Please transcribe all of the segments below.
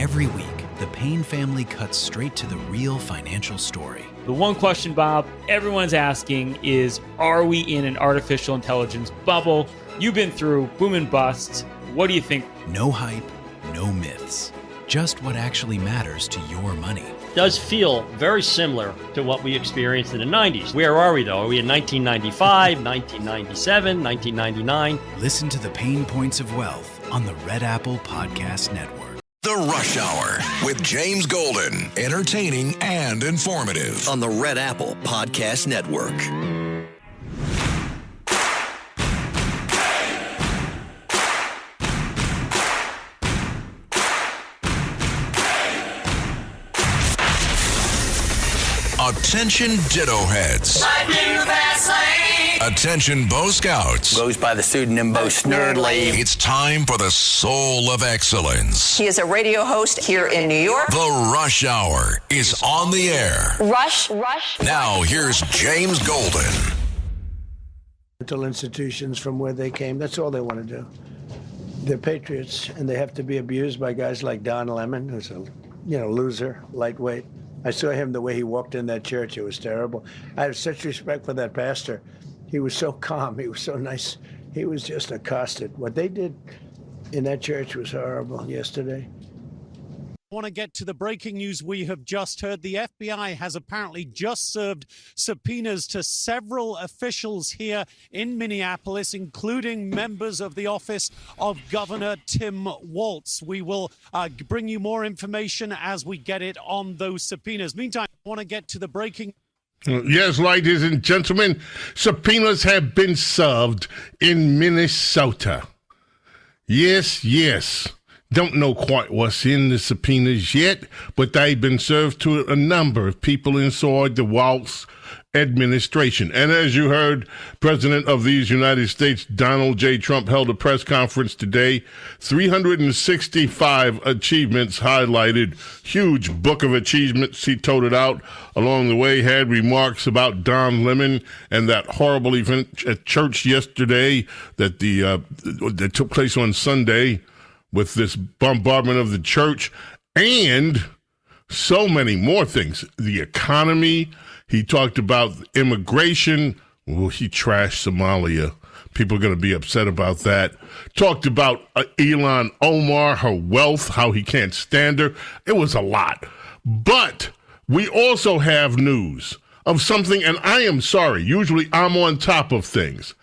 Every week, the Payne family cuts straight to the real financial story. The one question, Bob, everyone's asking is, are we in an artificial intelligence bubble? You've been through boom and bust. What do you think? No hype, no myths. Just what actually matters to your money. Does feel very similar to what we experienced in the 90s. Where are we, though? Are we in 1995, 1997, 1999? Listen to the Pain Points of Wealth on the Red Apple Podcast Network. The Rush Hour with James Golden. Entertaining and informative. On the Red Apple Podcast Network. Attention Ditto Heads. Attention Bo Scouts. Goes by the pseudonym Bo Snerdley. It's time for the Soul of Excellence. He is a radio host here in New York. The Rush Hour is on the air. Rush. Now here's James Golden. Mental institutions from where they came, that's all they want to do. They're patriots, and they have to be abused by guys like Don Lemon, who's a loser, lightweight. I saw him the way he walked in that church. It was terrible. I have such respect for that pastor. He was so calm. He was so nice. He was just accosted. What they did in that church was horrible yesterday. I want to get to the breaking news we have just heard. The FBI has apparently just served subpoenas to several officials here in Minneapolis, including members of the office of Governor Tim Walz. We will bring you more information as we get it on those subpoenas. Meantime, I want to get to the breaking. Yes, ladies and gentlemen, subpoenas have been served in Minnesota. Yes. Don't know quite what's in the subpoenas yet, but they've been served to a number of people inside the Walz administration. And as you heard, President of these United States, Donald J. Trump, held a press conference today. 365 achievements highlighted. Huge book of achievements he toted out. Along the way, had remarks about Don Lemon and that horrible event at church yesterday that took place on Sunday, with this bombardment of the church, and so many more things. The economy, he talked about immigration. Well, he trashed Somalia. People are going to be upset about that. Talked about Ilhan Omar, her wealth, how he can't stand her. It was a lot. But we also have news of something, and I am sorry. Usually I'm on top of things.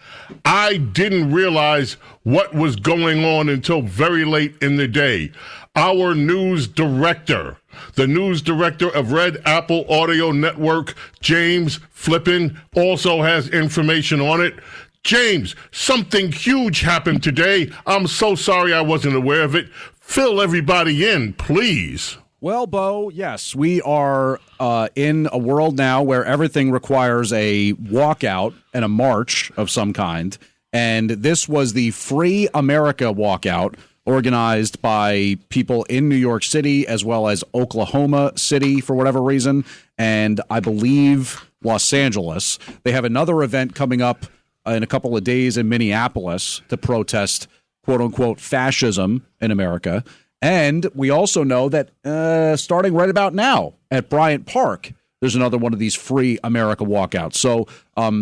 I didn't realize what was going on until very late in the day. Our news director, the news director of Red Apple Audio Network, James Flippin, also has information on it. James, something huge happened today. I'm so sorry I wasn't aware of it. Fill everybody in, please. Well, Bo, yes, we are in a world now where everything requires a walkout and a march of some kind. And this was the Free America walkout organized by people in New York City as well as Oklahoma City for whatever reason, and I believe Los Angeles. They have another event coming up in a couple of days in Minneapolis to protest, quote-unquote, fascism in America. And we also know that starting right about now at Bryant Park, there's another one of these Free America walkouts. So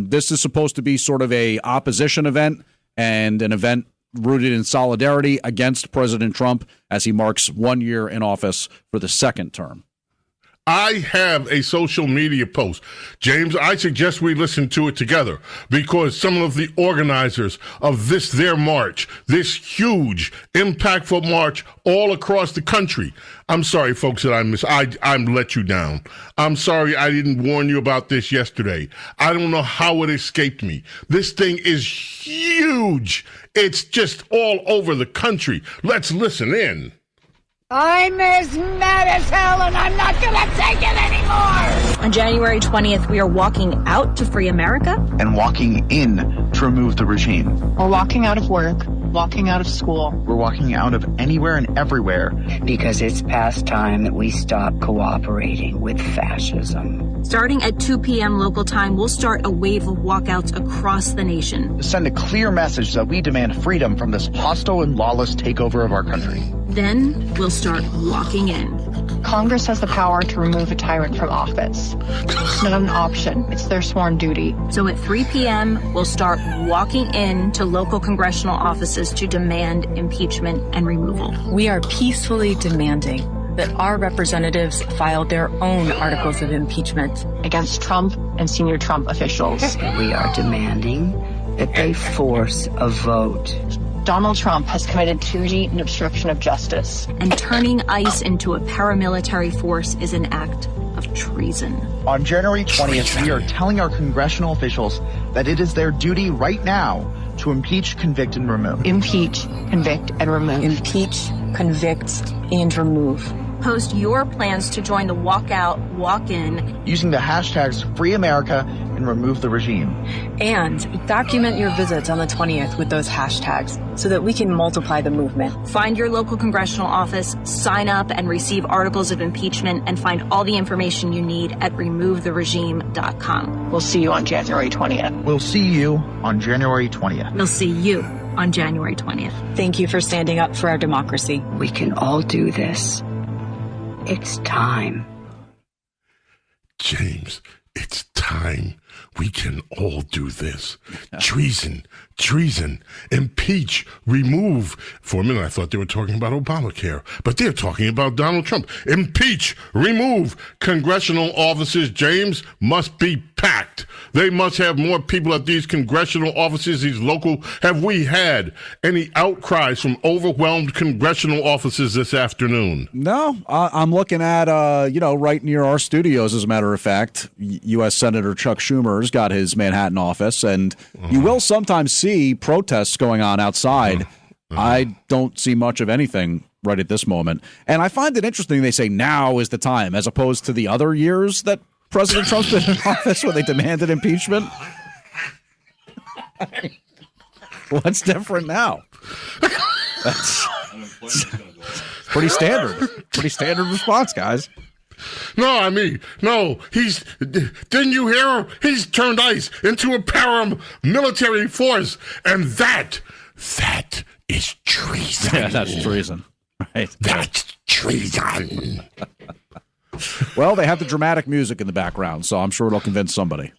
this is supposed to be sort of a opposition event and an event rooted in solidarity against President Trump as he marks 1 year in office for the second term. I have a social media post. James, I suggest we listen to it together because some of the organizers of their march, this huge, impactful march all across the country. I'm sorry, folks, that I let you down. I'm sorry I didn't warn you about this yesterday. I don't know how it escaped me. This thing is huge. It's just all over the country. Let's listen in. I'm as mad as hell, and I'm not going to take it anymore. On January 20th, we are walking out to free America. And walking in to remove the regime. We're walking out of work, walking out of school. We're walking out of anywhere and everywhere. Because it's past time that we stop cooperating with fascism. Starting at 2 p.m. local time, we'll start a wave of walkouts across the nation. To send a clear message that we demand freedom from this hostile and lawless takeover of our country. Then we'll start walking in. Congress has the power to remove a tyrant from office. It's not an option. It's their sworn duty. So at 3 p.m., we'll start walking in to local congressional offices to demand impeachment and removal. We are peacefully demanding that our representatives file their own articles of impeachment against Trump and senior Trump officials. We are demanding that they force a vote. Donald Trump has committed tyranny and obstruction of justice. And turning ICE into a paramilitary force is an act of treason. On January 20th, we are telling our congressional officials that it is their duty right now to impeach, convict, and remove. Impeach, convict, and remove. Impeach, convict, and remove. Post your plans to join the walkout, walk-in using the hashtags Free America and Remove the Regime. And document your visits on the 20th with those hashtags so that we can multiply the movement. Find your local congressional office, sign up and receive articles of impeachment, and find all the information you need at removetheregime.com. We'll see you on January 20th. We'll see you on January 20th. We'll see you on January 20th. Thank you for standing up for our democracy. We can all do this. It's time. James, it's time. We can all do this. Treason, impeach, remove. For a minute, I thought they were talking about Obamacare, but they're talking about Donald Trump. Impeach, remove. Congressional offices, James, must be packed. They must have more people at these congressional offices, these local. Have we had any outcries from overwhelmed congressional offices this afternoon? No, I'm looking at, right near our studios, as a matter of fact, U.S. Senator Chuck Schumer's got his Manhattan office, and you will sometimes see protests going on outside. I don't see much of anything right at this moment. And I find it interesting they say now is the time, as opposed to the other years that President Trump's been in office where they demanded impeachment. What's different now? That's pretty standard. Pretty standard response, guys. No, didn't you hear? He's turned ICE into a paramilitary force, and that is treason. Yeah, that's treason. Right. That's treason. Well, they have the dramatic music in the background, so I'm sure it'll convince somebody.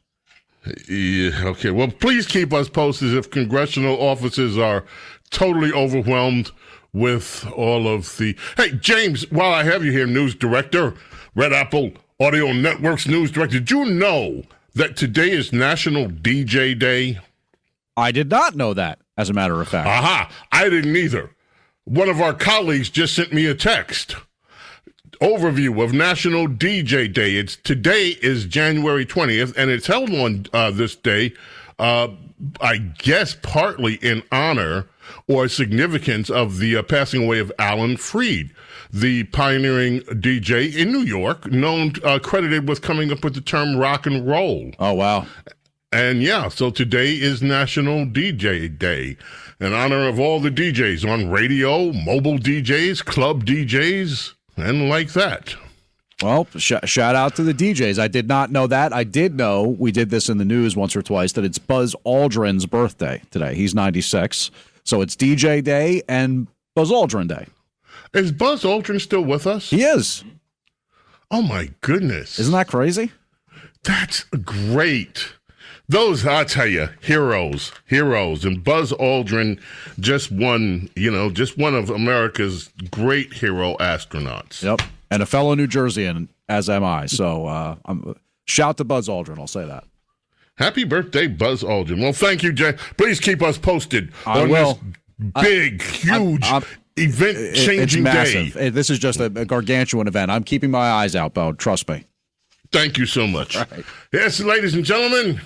Yeah, okay. Well, please keep us posted if congressional offices are totally overwhelmed with all of the... Hey, James, while I have you here, news director, Red Apple Audio Network's news director, did you know that today is National DJ Day? I did not know that, as a matter of fact. Aha, I didn't either. One of our colleagues just sent me a text. Overview of National DJ Day. Today is January 20th, and it's held on this day, I guess partly in honor or significance of the passing away of Alan Freed, the pioneering DJ in New York, credited with coming up with the term rock and roll. Oh, wow. And yeah, so today is National DJ Day, in honor of all the DJs on radio, mobile DJs, club DJs, and like that. Well, shout out to the DJs. I did not know that. I did know, we did this in the news once or twice, that it's Buzz Aldrin's birthday today. He's 96. So it's DJ Day and Buzz Aldrin Day. Is Buzz Aldrin still with us? He is. Oh, my goodness. Isn't that crazy? That's great. Those, I tell you, heroes. And Buzz Aldrin, just one of America's great hero astronauts. Yep. And a fellow New Jerseyan, as am I. So shout to Buzz Aldrin, I'll say that. Happy birthday, Buzz Aldrin. Well, thank you, Jay. Please keep us posted on this big, huge, event-changing day. This is just a gargantuan event. I'm keeping my eyes out, Bo. Trust me. Thank you so much. Right. Yes, ladies and gentlemen,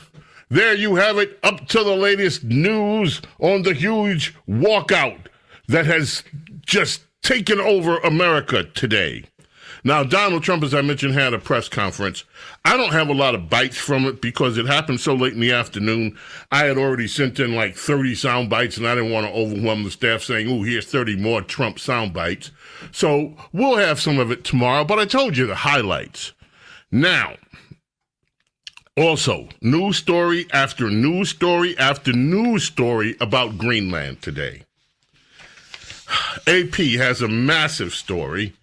there you have it, up to the latest news on the huge walkout that has just taken over America today. Now, Donald Trump, as I mentioned, had a press conference. I don't have a lot of bites from it because it happened so late in the afternoon. I had already sent in like 30 sound bites, and I didn't want to overwhelm the staff saying, "Oh, here's 30 more Trump sound bites." So we'll have some of it tomorrow, but I told you the highlights. Now, also, news story after news story after news story about Greenland today. AP has a massive story.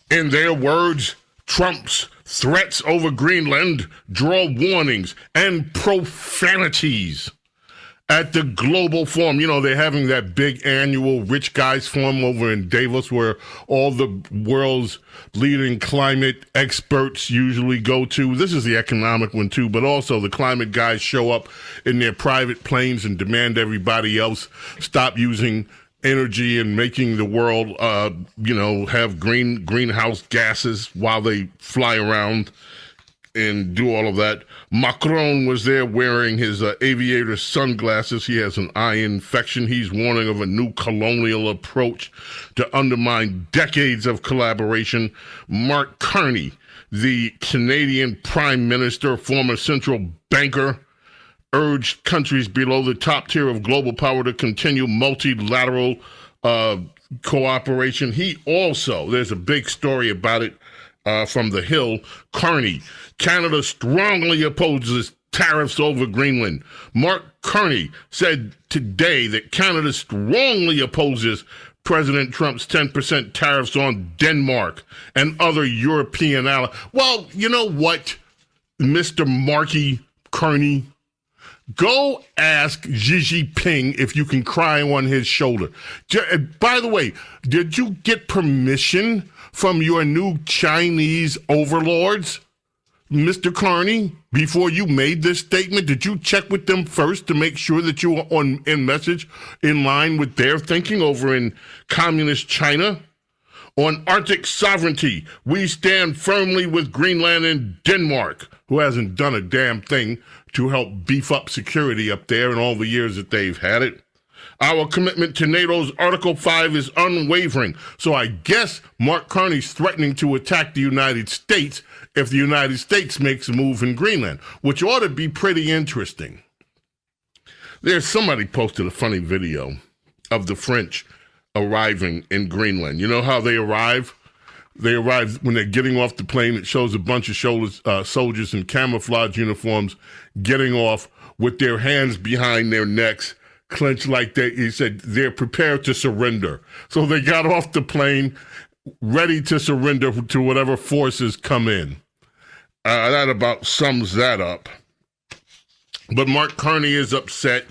In their words, Trump's threats over Greenland draw warnings and profanities at the global forum. You know, they're having that big annual rich guys forum over in Davos where all the world's leading climate experts usually go to. This is the economic one too, but also the climate guys show up in their private planes and demand everybody else stop using energy and making the world, have greenhouse gases while they fly around and do all of that. Macron was there wearing his aviator sunglasses. He has an eye infection. He's warning of a new colonial approach to undermine decades of collaboration. Mark Carney, the Canadian Prime Minister, former central banker, urged countries below the top tier of global power to continue multilateral cooperation. He also, there's a big story about it from The Hill. Carney, Canada strongly opposes tariffs over Greenland. Mark Carney said today that Canada strongly opposes President Trump's 10% tariffs on Denmark and other European allies. Well, you know what, Mr. Marky Carney? Go ask Xi Jinping if you can cry on his shoulder. By the way, did you get permission from your new Chinese overlords, Mr. Carney, before you made this statement? Did you check with them first to make sure that you were in message in line with their thinking over in communist China? On Arctic sovereignty, we stand firmly with Greenland and Denmark, who hasn't done a damn thing to help beef up security up there in all the years that they've had it. Our commitment to NATO's Article 5 is unwavering. So I guess Mark Carney's threatening to attack the United States if the United States makes a move in Greenland, which ought to be pretty interesting. There's somebody posted a funny video of the French arriving in Greenland. You know how they arrive? They arrive when they're getting off the plane. It shows a bunch of soldiers in camouflage uniforms getting off with their hands behind their necks, clenched like that. He said they're prepared to surrender. So they got off the plane, ready to surrender to whatever forces come in. That about sums that up. But Mark Carney is upset.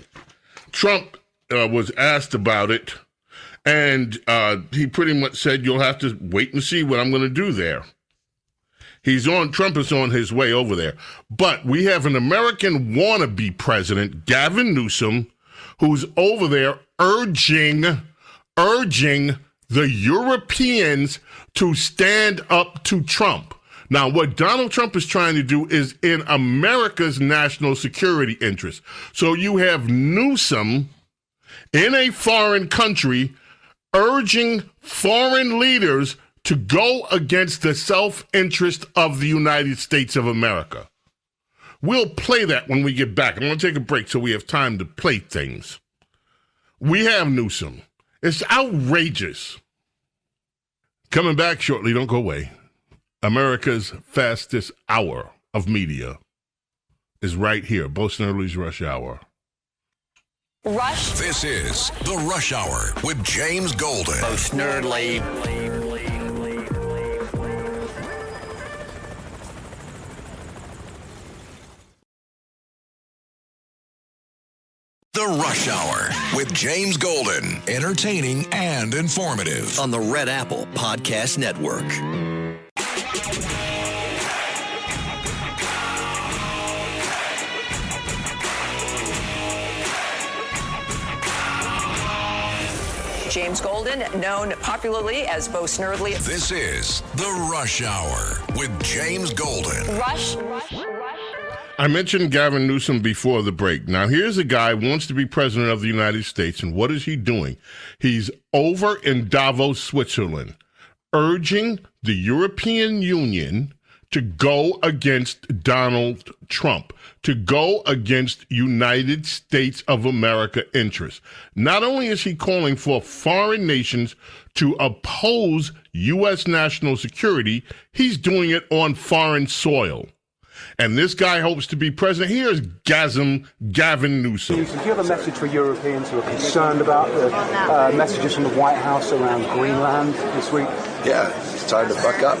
Trump was asked about it. And he pretty much said, you'll have to wait and see what I'm going to do there. Trump is on his way over there. But we have an American wannabe president, Gavin Newsome, who's over there urging the Europeans to stand up to Trump. Now, what Donald Trump is trying to do is in America's national security interest. So you have Newsome in a foreign country urging foreign leaders to go against the self-interest of the United States of America. We'll play that when we get back. I'm going to take a break so we have time to play things. We have Newsome. It's outrageous. Coming back shortly, don't go away. America's fastest hour of media is right here. Bo Snerdley's Rush Hour. Rush. This is the Rush Hour with James Golden. Bo Snerdley. The Rush Hour with James Golden. Entertaining and informative. On the Red Apple Podcast Network. James Golden, known popularly as Bo Snerdley. This is The Rush Hour with James Golden. Rush. I mentioned Gavin Newsome before the break. Now, here's a guy who wants to be president of the United States, and what is he doing? He's over in Davos, Switzerland, urging the European Union to go against Donald Trump, to go against United States of America interests. Not only is he calling for foreign nations to oppose U.S. national security, he's doing it on foreign soil. And this guy hopes to be president. Here's Gavin Newsome. Do you have a message for Europeans who are concerned about the messages from the White House around Greenland this week? Yeah, it's time to buck up.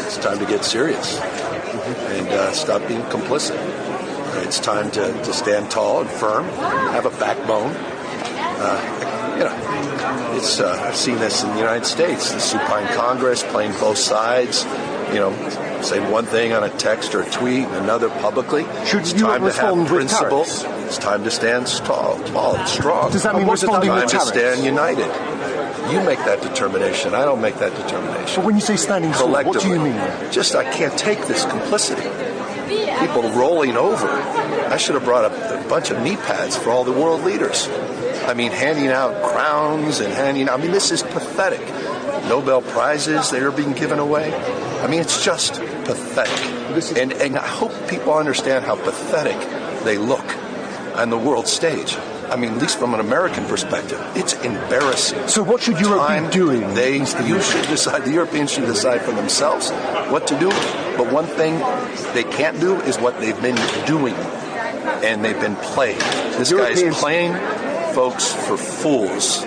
It's time to get serious and stop being complicit. It's time to stand tall and firm, have a backbone. I've seen this in the United States, the supine Congress playing both sides, say one thing on a text or a tweet and another publicly. It's time to have principles. It's time to stand tall and strong. Does that mean responding with tariffs? It's time to stand united. You make that determination. I don't make that determination. But when you say standing tall, what do you mean? I can't take this complicity. People rolling over. I should have brought a bunch of knee pads for all the world leaders. Handing out crowns and this is pathetic. Nobel Prizes, they are being given away. It's just pathetic. And I hope people understand how pathetic they look on the world stage. At least from an American perspective, it's embarrassing. So what should Europe be doing? You should decide, the Europeans should decide for themselves what to do. But one thing they can't do is what they've been doing. And they've been playing. This guy is playing folks for fools.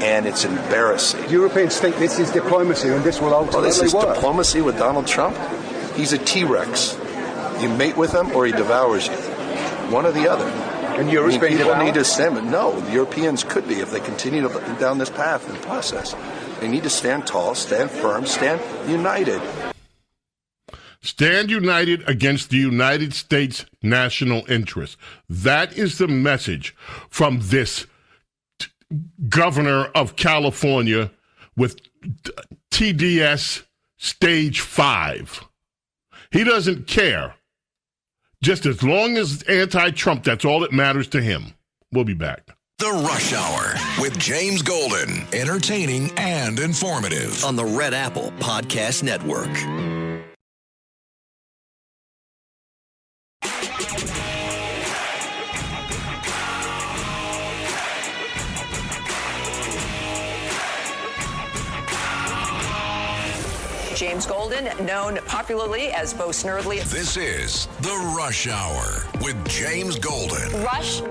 And it's embarrassing. Europeans think this is diplomacy and this will ultimately this is work. Diplomacy with Donald Trump? He's a T-Rex. You mate with him or he devours you. One or the other. And Europe's being devoured? People need to stand. No, the Europeans could be if they continue down this path and process. They need to stand tall, stand firm, stand united. Stand united against the United States national interest. That is the message from this governor of California with TDS stage 5. He doesn't care. Just as long as anti-Trump, that's all that matters to him. We'll be back. The Rush Hour with James Golden. Entertaining and informative. On the Red Apple Podcast Network. James Golden, known popularly as Bo Snerdley. This is The Rush Hour with James Golden. Rush.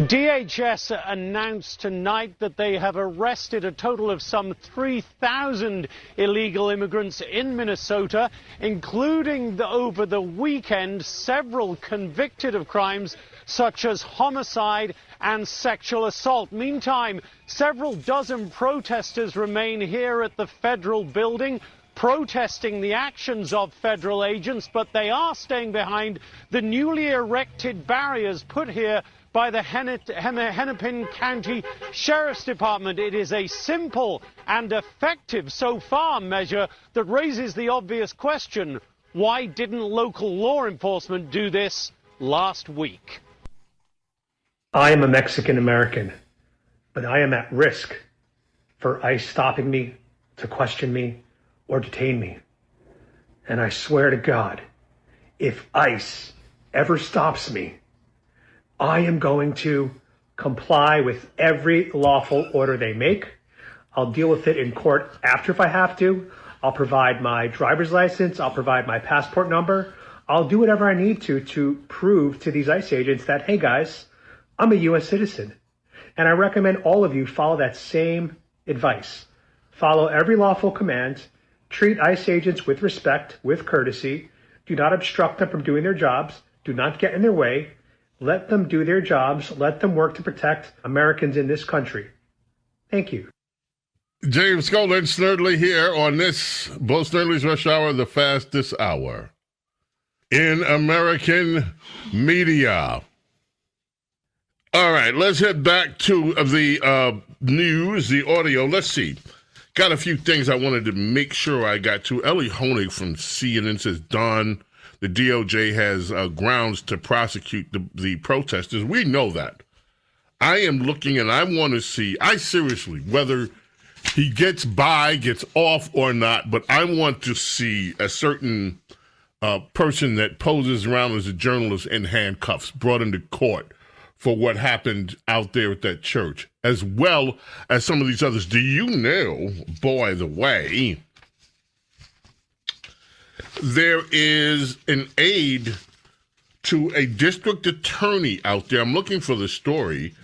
DHS announced tonight that they have arrested a total of some 3,000 illegal immigrants in Minnesota, including over the weekend several convicted of crimes such as homicide and sexual assault. Meantime, several dozen protesters remain here at the federal building, protesting the actions of federal agents, but they are staying behind the newly erected barriers put here by the Hennepin County Sheriff's Department. It is a simple and effective, so far, measure that raises the obvious question: why didn't local law enforcement do this last week? I am a Mexican American, but I am at risk for ICE stopping me to question me or detain me. And I swear to God, if ICE ever stops me, I am going to comply with every lawful order they make. I'll deal with it in court after if I have to. I'll provide my driver's license. I'll provide my passport number. I'll do whatever I need to prove to these ICE agents that, hey guys, I'm a U.S. citizen. And I recommend all of you follow that same advice. Follow every lawful command. Treat ICE agents with respect, with courtesy. Do not obstruct them from doing their jobs. Do not get in their way. Let them do their jobs. Let them work to protect Americans in this country. Thank you. James Golden, Snerdley here on this Bo Snerdley's Rush Hour, the fastest hour in American media. All right, let's head back to the news, the audio. Let's see. Got a few things I wanted to make sure I got to. Ellie Honig from CNN says, Don, the DOJ has grounds to prosecute the protesters. We know that. I am looking and I want to see, seriously, whether he gets off or not, but I want to see a certain person that poses around as a journalist in handcuffs brought into court for what happened out there at that church, as well as some of these others. Do you know, by the way, there is an aide to a district attorney out there. I'm looking for the story.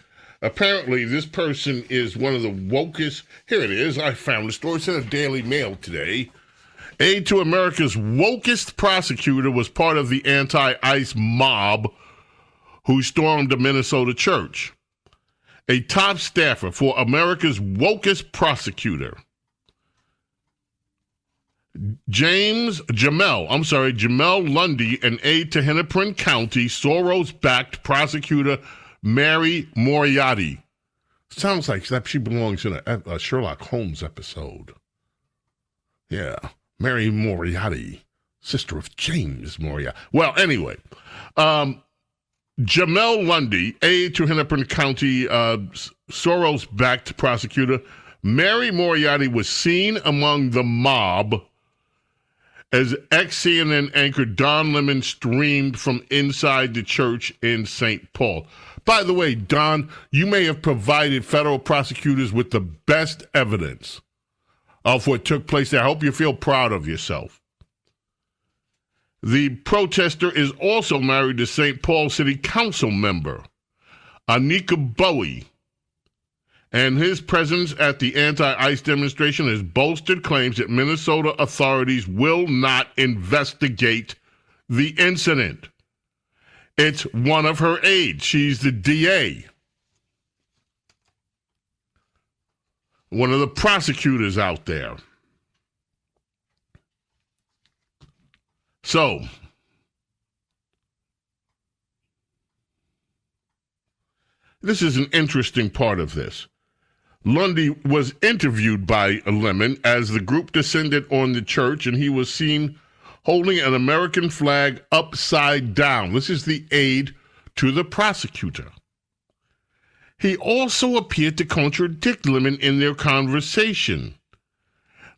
Apparently, this person is one of the wokest. Here it is. I found the story. It's in a Daily Mail today. Aide to America's wokest prosecutor was part of the anti-ICE mob who stormed a Minnesota church. A top staffer for America's wokest prosecutor, Jamel Lundy, an aide to Hennepin County Soros-backed prosecutor Mary Moriarty. Sounds like that she belongs in a Sherlock Holmes episode. Yeah, Mary Moriarty, sister of James Moriarty. Well, anyway, Jamel Lundy, aide to Hennepin County Soros-backed prosecutor Mary Moriarty, was seen among the mob as ex-CNN anchor Don Lemon streamed from inside the church in St. Paul. By the way, Don, you may have provided federal prosecutors with the best evidence of what took place there. I hope you feel proud of yourself. The protester is also married to St. Paul City Council member Anika Bowie, and his presence at the anti-ICE demonstration has bolstered claims that Minnesota authorities will not investigate the incident. It's one of her aides. She's the DA. One of the prosecutors out there. So, this is an interesting part of this. Lundy was interviewed by Lemon as the group descended on the church, and he was seen holding an American flag upside down. This is the aide to the prosecutor. He also appeared to contradict Lemon in their conversation.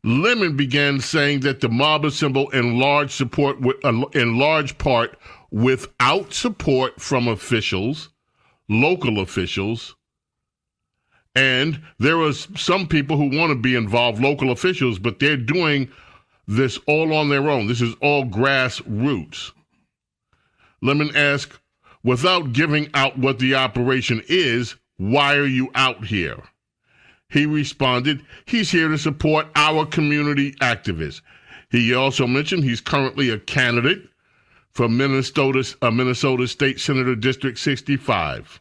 Lemon began saying that the mob assembled in large part without support from officials, local officials, and there are some people who want to be involved, local officials, but they're doing this all on their own. This is all grassroots. Lemon asked, without giving out what the operation is, why are you out here? He responded, he's here to support our community activists. He also mentioned he's currently a candidate for Minnesota State Senator District 65.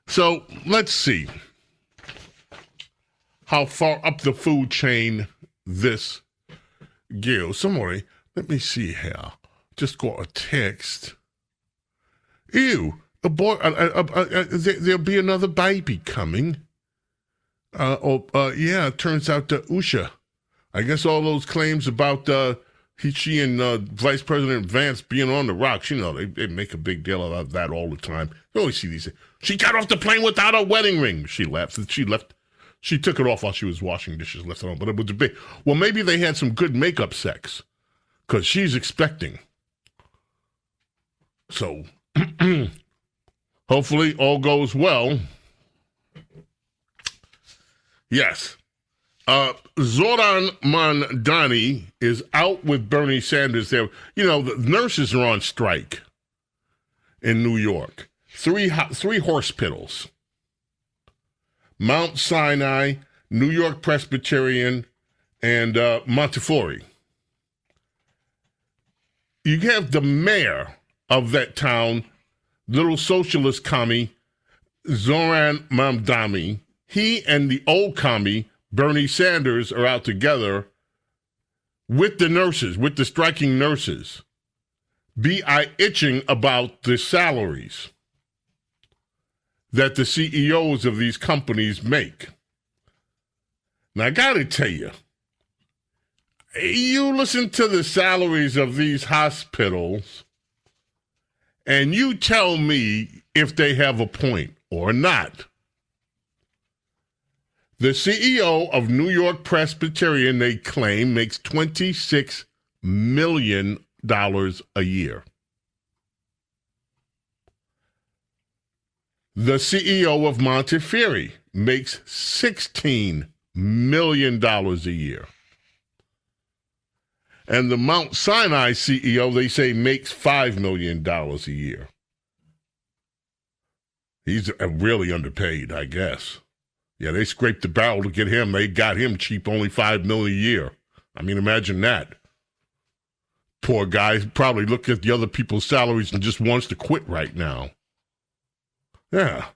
So let's see how far up the food chain this goes. Somebody, let me see here. Just got a text. Ew, a boy. There'll be another baby coming. Yeah, it turns out Usha. I guess all those claims about she and Vice President Vance being on the rocks, you know, they make a big deal about that all the time. You always see these. She got off the plane without a wedding ring. She left. She took it off while she was washing dishes, left it on. But it was a big. Well, maybe they had some good makeup sex, because she's expecting. So, hopefully all goes well. Yes. Zoran Mondani is out with Bernie Sanders there. You know, the nurses are on strike in New York. Three hospitals. Mount Sinai, New York Presbyterian, and Montefiore. You have the mayor of that town, little socialist commie, Zoran Mondani. He and the old commie, Bernie Sanders, are out together with the nurses, with the striking nurses, itching about the salaries that the CEOs of these companies make. Now, I got to tell you, you listen to the salaries of these hospitals, and you tell me if they have a point or not. The CEO of New York Presbyterian, they claim, makes $26 million a year. The CEO of Montefiore makes $16 million a year. And the Mount Sinai CEO, they say, makes $5 million a year. He's really underpaid, I guess. Yeah, they scraped the barrel to get him. They got him cheap, only $5 million a year. I mean, imagine that. Poor guy probably looked at the other people's salaries and just wants to quit right now. Yeah.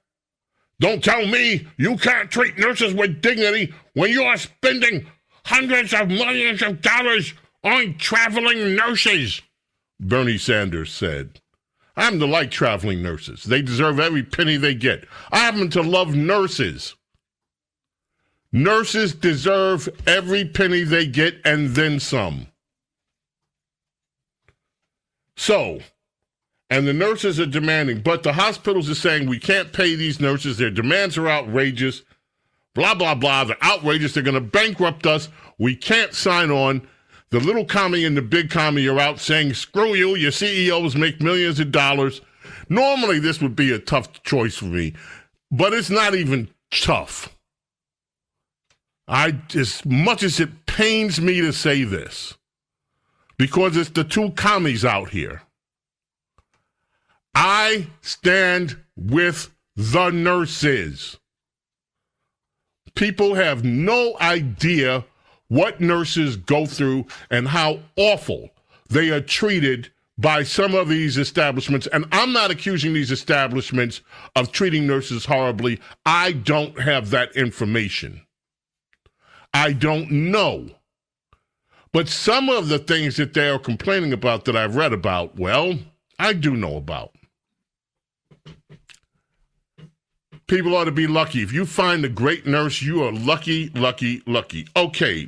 Don't tell me you can't treat nurses with dignity when you are spending hundreds of millions of dollars on traveling nurses, Bernie Sanders said. I happen to like traveling nurses. They deserve every penny they get. I happen to love nurses. Nurses deserve every penny they get and then some. So, and the nurses are demanding, but the hospitals are saying we can't pay these nurses. Their demands are outrageous. Blah, blah, blah. They're outrageous. They're going to bankrupt us. We can't sign on. The little commie and the big commie are out saying, screw you, your CEOs make millions of dollars. Normally, this would be a tough choice for me, but it's not even tough. As much as it pains me to say this, because it's the two commies out here, I stand with the nurses. People have no idea what nurses go through and how awful they are treated by some of these establishments. And I'm not accusing these establishments of treating nurses horribly. I don't have that information. I don't know. But some of the things that they are complaining about that I've read about, well, I do know about. People ought to be lucky. If you find a great nurse, you are lucky, lucky, lucky. Okay,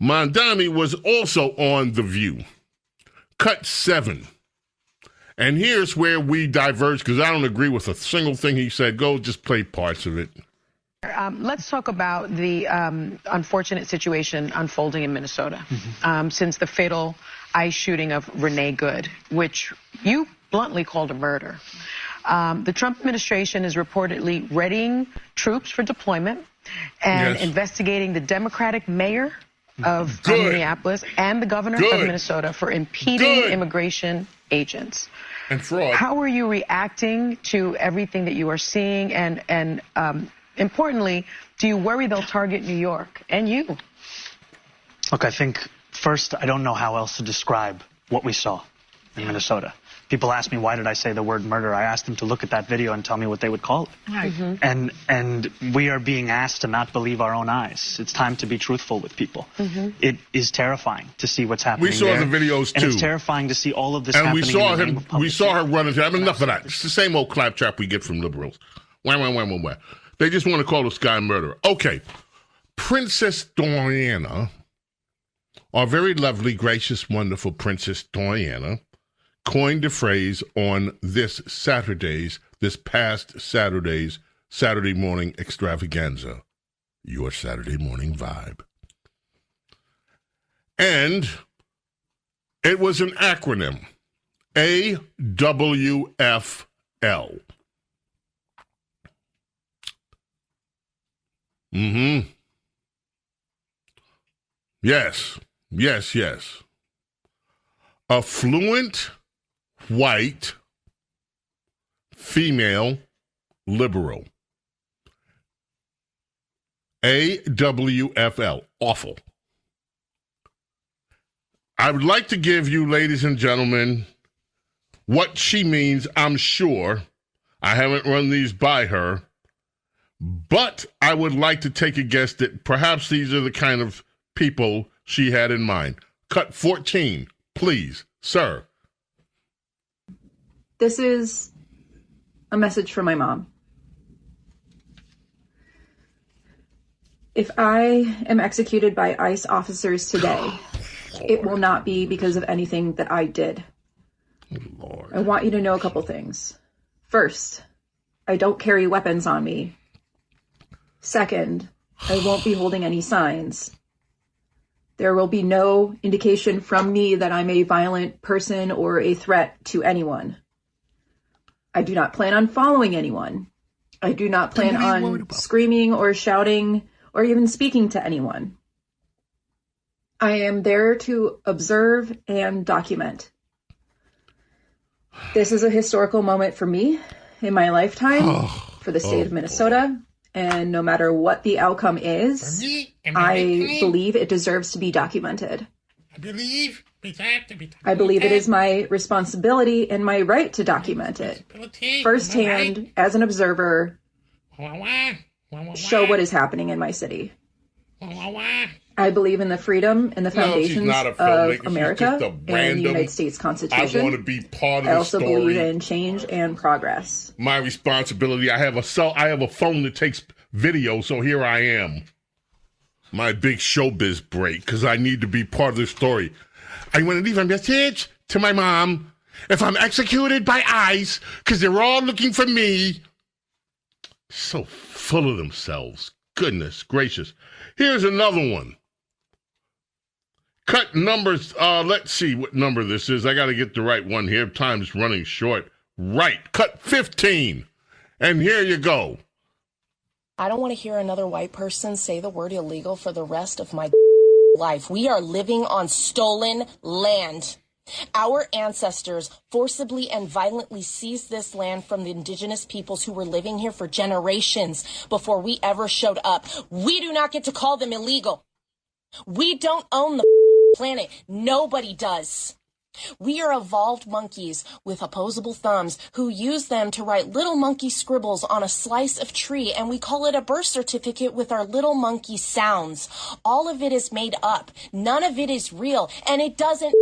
Mondani was also on The View. Cut 7. And here's where we diverge, because I don't agree with a single thing he said. Go just play parts of it. Let's talk about the unfortunate situation unfolding in Minnesota since the fatal ICE shooting of Renee Good, which you bluntly called a murder. The Trump administration is reportedly readying troops for deployment and investigating the Democratic mayor of Minneapolis and the governor of Minnesota for impeding immigration agents. And fraud. How are you reacting to everything that you are seeing? And importantly, do you worry they'll target New York and you? Look, I think first, I don't know how else to describe what we saw in Minnesota. People ask me, why did I say the word murder? I asked them to look at that video and tell me what they would call it. And we are being asked to not believe our own eyes. It's time to be truthful with people. It is terrifying to see what's happening. We saw the videos, too. And it's terrifying to see all of this and happening. We saw her running. I mean, enough of that. It's the same old claptrap we get from liberals. Wah. They just want to call this guy a murderer. Okay. Princess Diana, our very lovely, gracious, wonderful Princess Diana, coined a phrase on this past Saturday's Saturday morning extravaganza, your Saturday morning vibe. And it was an acronym, AWFL. Yes. Affluent, white, female, liberal. AWFL. Awful. I would like to give you, ladies and gentlemen, what she means. I'm sure I haven't run these by her, but I would like to take a guess that perhaps these are the kind of people she had in mind. Cut 14, please, sir. This is a message from my mom. If I am executed by ICE officers today, it will not be because of anything that I did. Lord. I want you to know a couple things. First, I don't carry weapons on me. Second, I won't be holding any signs. There will be no indication from me that I'm a violent person or a threat to anyone. I do not plan on following anyone. I do not plan on screaming or shouting or even speaking to anyone. I am there to observe and document. This is a historical moment for me in my lifetime, for the state of Minnesota. And no matter what the outcome is, I believe it deserves to be documented. I believe it is my responsibility and my right to document it firsthand as an observer. Show what is happening in my city. I believe in the freedom and the foundations of America and the United States Constitution. I want to be part of the I also story. believe in change and progress. My responsibility. I have a phone that takes video, so here I am. My big showbiz break, because I need to be part of the story. I want to leave a message to my mom. If I'm executed by ICE, because they're all looking for me. So full of themselves. Goodness gracious. Here's another one. Cut numbers. Let's see what number this is. I got to get the right one here. Time's running short. Right. Cut 15. And here you go. I don't want to hear another white person say the word illegal for the rest of my life. We are living on stolen land. Our ancestors forcibly and violently seized this land from the indigenous peoples who were living here for generations before we ever showed up. We do not get to call them illegal. We don't own the planet. Nobody does. We are evolved monkeys with opposable thumbs who use them to write little monkey scribbles on a slice of tree, and we call it a birth certificate with our little monkey sounds. All of it is made up. None of it is real, and it doesn't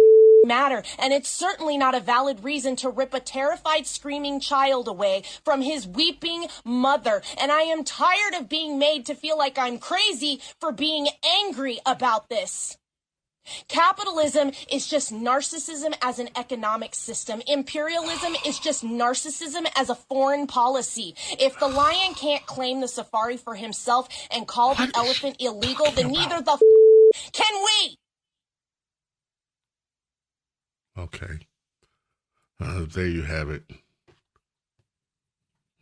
matter, and it's certainly not a valid reason to rip a terrified, screaming child away from his weeping mother. And I am tired of being made to feel like I'm crazy for being angry about this. Capitalism is just narcissism as an economic system. Imperialism is just narcissism as a foreign policy. If the lion can't claim the safari for himself and call the elephant illegal, then neither the can we. Okay. There you have it.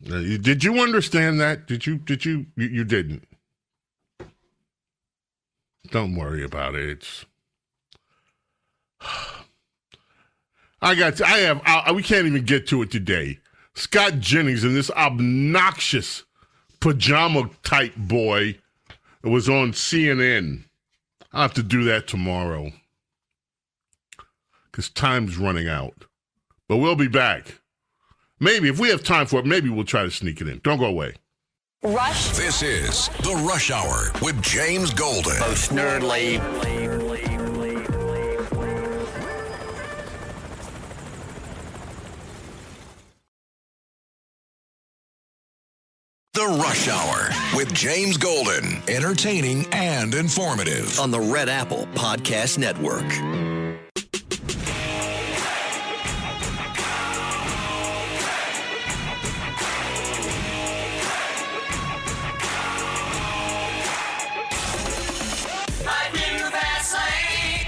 Did you understand that? You didn't. Don't worry about it. We can't even get to it today. Scott Jennings and this obnoxious pajama type boy was on CNN. I'll have to do that tomorrow, because time's running out. But we'll be back. Maybe, if we have time for it, maybe we'll try to sneak it in. Don't go away. Rush. This is The Rush Hour with James Golden. Bo Snerdley. The Rush Hour with James Golden. Entertaining and informative. On the Red Apple Podcast Network.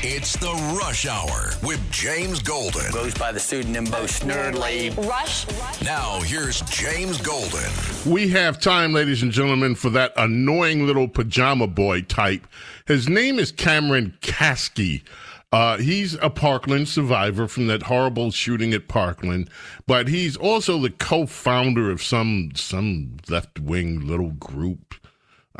It's The Rush Hour with James Golden. Goes by the pseudonym Bo Snerdley. Rush. Now, here's James Golden. We have time, ladies and gentlemen, for that annoying little pajama boy type. His name is Cameron Kasky. He's a Parkland survivor from that horrible shooting at Parkland, but he's also the co-founder of some left-wing little group.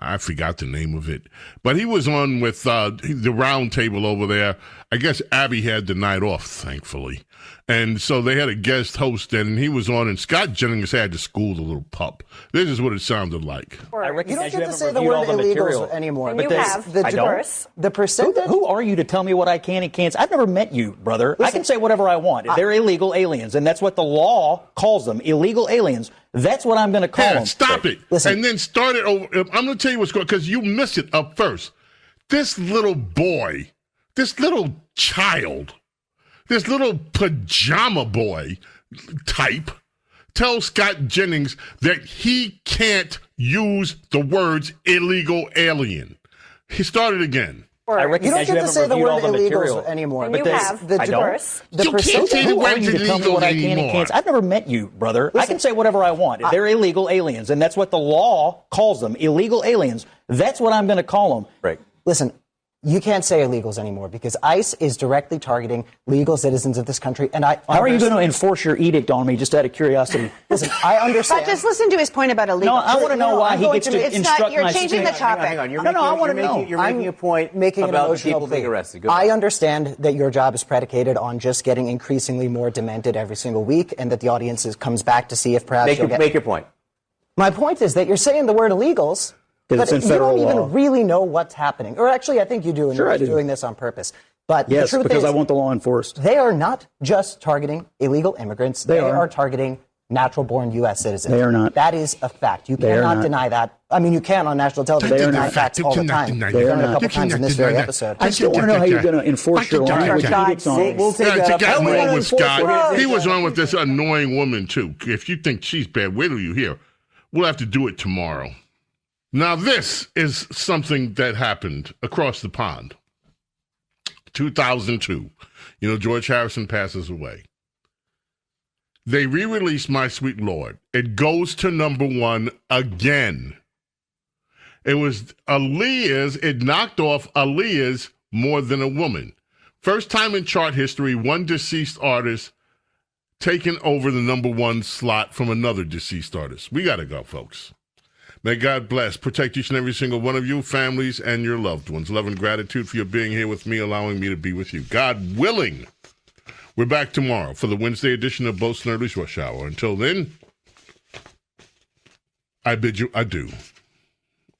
I forgot the name of it. But he was on with the round table over there. I guess Abby had the night off, thankfully. And so they had a guest host, and he was on, and Scott Jennings had to school the little pup. This is what it sounded like. You don't get to say the word illegals anymore. And you have. The I diverse. don't. The percentage. Who are you to tell me what I can and can't? I've never met you, brother. Listen, I can say whatever I want. They're illegal aliens, and that's what the law calls them, illegal aliens. That's what I'm going to call them. Stop it. Listen. And then start it over. I'm going to tell you what's going on, because you missed it up first. This little boy, this little child, this little pajama boy type tells Scott Jennings that he can't use the words illegal alien. He started again. You don't get to say the word illegals anymore. And you have. The I diverse. don't. The percentage. Who are you to tell me what I can and can't? I've never met you, brother. Listen, I can say whatever I want. They're illegal aliens, and that's what the law calls them, illegal aliens. That's what I'm going to call them. Right. Listen, You can't say illegals anymore because ICE is directly targeting legal citizens of this country. And how are you going to enforce your edict on me, just out of curiosity? Listen, I understand. But just listen to his point about illegal. No, I want to know why he gets to instruct You're my changing the topic. Hang on. I want to know. You're making a point, making an about emotional people being plea. arrested. Go I ahead. understand that your job is predicated on just getting increasingly more demented every single week, and that the audience comes back to see if perhaps make your point. My point is that you're saying the word illegals, but you don't even really know what's happening. Or actually, I think you do, and you're doing this on purpose. But yes, the truth because is, I want the law enforced. They are not just targeting illegal immigrants. They are targeting natural-born U.S. citizens. They are not. That is a fact. You cannot deny that. I mean, you can on national television. They are deny not. facts all the time. You've done it a couple times in this very episode. I still want to know how you're going to enforce your law. We'll take that up. Wrong with Scott. He was on with this annoying woman, too. If you think she's bad, wait till you hear. We'll have to do it tomorrow. Now, this is something that happened across the pond. 2002. George Harrison passes away. They re-released My Sweet Lord. It goes to number 1 again. It was Aaliyah's, it knocked off Aaliyah's More Than a Woman. First time in chart history, one deceased artist taking over the number 1 slot from another deceased artist. We got to go, folks. May God bless, protect each and every single one of you, families, and your loved ones. Love and gratitude for your being here with me, allowing me to be with you. God willing, we're back tomorrow for the Wednesday edition of Bo Snerdley's Rush Hour. Until then, I bid you adieu.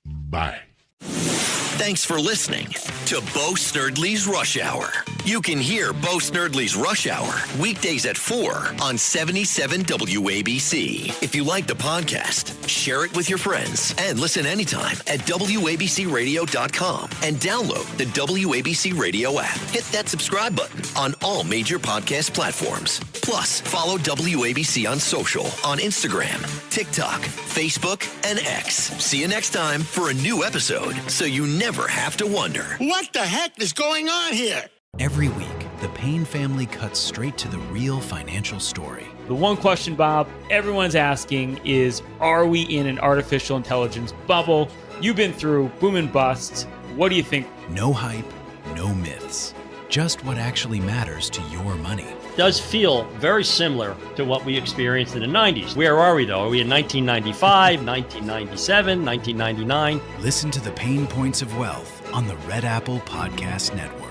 Bye. Thanks for listening to Bo Snerdley's Rush Hour. You can hear Bo Snerdley's Rush Hour weekdays at 4 on 77 WABC. If you like the podcast, share it with your friends and listen anytime at WABCRadio.com and download the WABC Radio app. Hit that subscribe button on all major podcast platforms. Plus, follow WABC on social on Instagram, TikTok, Facebook, and X. See you next time for a new episode so you never have to wonder. What the heck is going on here? Every week, the Payne family cuts straight to the real financial story. The one question, Bob, everyone's asking is, are we in an artificial intelligence bubble? You've been through boom and busts. What do you think? No hype, no myths. Just what actually matters to your money. Does feel very similar to what we experienced in the 90s. Where are we, though? Are we in 1995, 1997, 1999? Listen to the Pain Points of Wealth on the Red Apple Podcast Network.